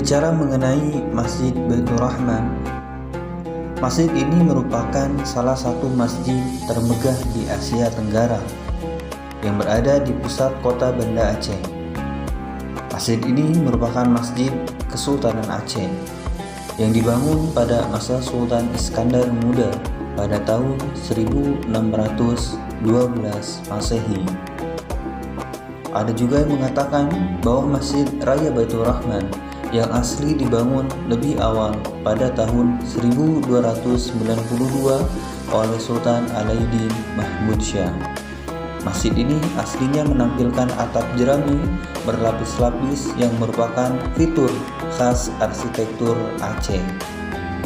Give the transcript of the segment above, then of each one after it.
Berbicara mengenai Masjid Baitur Rahman, masjid ini merupakan salah satu masjid termegah di Asia Tenggara yang berada di pusat kota Banda Aceh. Masjid ini merupakan masjid Kesultanan Aceh yang dibangun pada masa Sultan Iskandar Muda pada tahun 1612 Masehi. Ada juga yang mengatakan bahwa Masjid Raya Baitur Rahman yang asli dibangun lebih awal pada tahun 1292 oleh Sultan Alauddin Mahmud Shah. Masjid ini aslinya menampilkan atap jerami berlapis-lapis yang merupakan fitur khas arsitektur Aceh.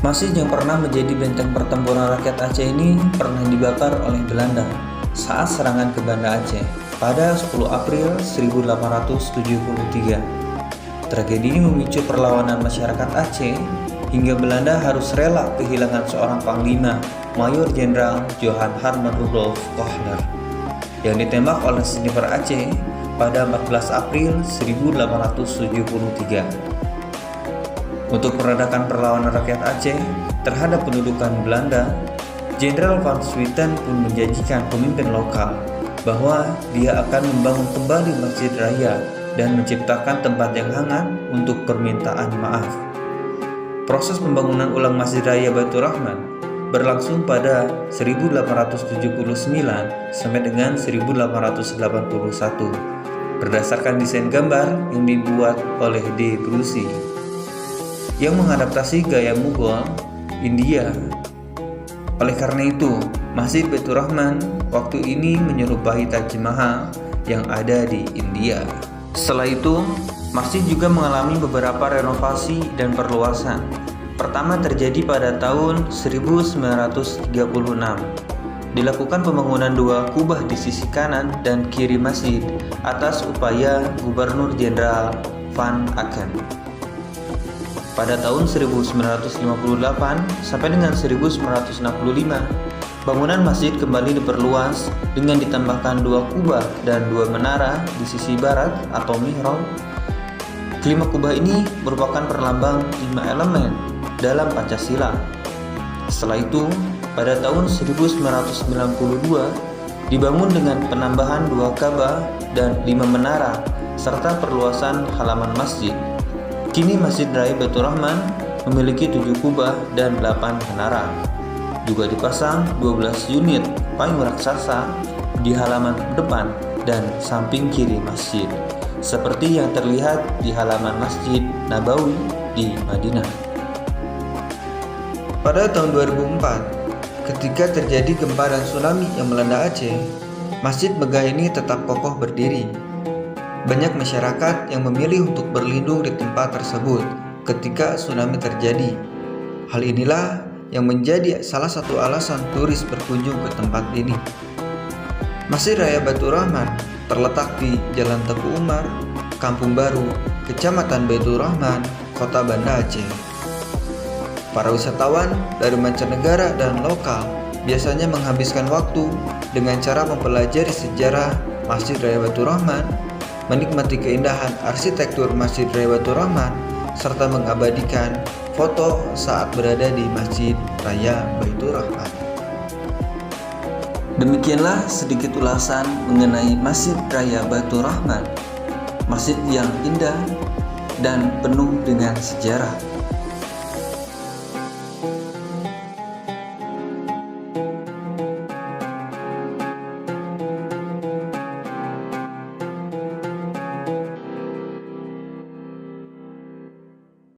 Masjid yang pernah menjadi benteng pertempuran rakyat Aceh ini pernah dibakar oleh Belanda saat serangan ke Banda Aceh pada 10 April 1873. Tragedi ini memicu perlawanan masyarakat Aceh hingga Belanda harus rela kehilangan seorang panglima, Mayor Jenderal Johan Herman Rudolf Kohler, yang ditembak oleh sniper Aceh pada 14 April 1873. Untuk meredakan perlawanan rakyat Aceh terhadap pendudukan Belanda, Jenderal Van Swieten pun menjanjikan pemimpin lokal bahwa dia akan membangun kembali Masjid Raya dan menciptakan tempat yang hangat untuk permintaan maaf. Proses pembangunan ulang Masjid Raya Baitur Rahman berlangsung pada 1879 sampai dengan 1881 berdasarkan desain gambar yang dibuat oleh D. Brusi yang mengadaptasi gaya Mughal India. Oleh karena itu, Masjid Baitur Rahman waktu ini menyerupai Taj Mahal yang ada di India. Setelah itu, masjid juga mengalami beberapa renovasi dan perluasan. Pertama terjadi pada tahun 1936. Dilakukan pembangunan 2 kubah di sisi kanan dan kiri masjid atas upaya Gubernur Jenderal Van Aken. Pada tahun 1958 sampai dengan 1965, bangunan masjid kembali diperluas dengan ditambahkan 2 kubah dan 2 menara di sisi barat atau mihrab. Kelima kubah ini merupakan perlambang 5 elemen dalam Pancasila. Setelah itu, pada tahun 1992 dibangun dengan penambahan 2 Ka'bah dan 5 menara serta perluasan halaman masjid. Kini Masjid Raya Baitur Rahman memiliki 7 kubah dan 8 menara. Juga dipasang 12 unit payung raksasa di halaman depan dan samping kiri masjid, seperti yang terlihat di halaman Masjid Nabawi di Madinah. Pada tahun 2004, ketika terjadi gempa dan tsunami yang melanda Aceh, masjid megah ini tetap kokoh berdiri. Banyak masyarakat yang memilih untuk berlindung di tempat tersebut ketika tsunami terjadi. Hal inilah yang menjadi salah satu alasan turis berkunjung ke tempat ini. Masjid Raya Baitur Rahman terletak di Jalan Teguh Umar, Kampung Baru, Kecamatan Baitur Rahman, Kota Banda Aceh. Para wisatawan dari mancanegara dan lokal biasanya menghabiskan waktu dengan cara mempelajari sejarah Masjid Raya Baitur Rahman, menikmati keindahan arsitektur Masjid Raya Baitur Rahman, serta mengabadikan foto saat berada di Masjid Raya Baitur Rahman. Demikianlah sedikit ulasan mengenai Masjid Raya Baitur Rahman, masjid yang indah dan penuh dengan sejarah.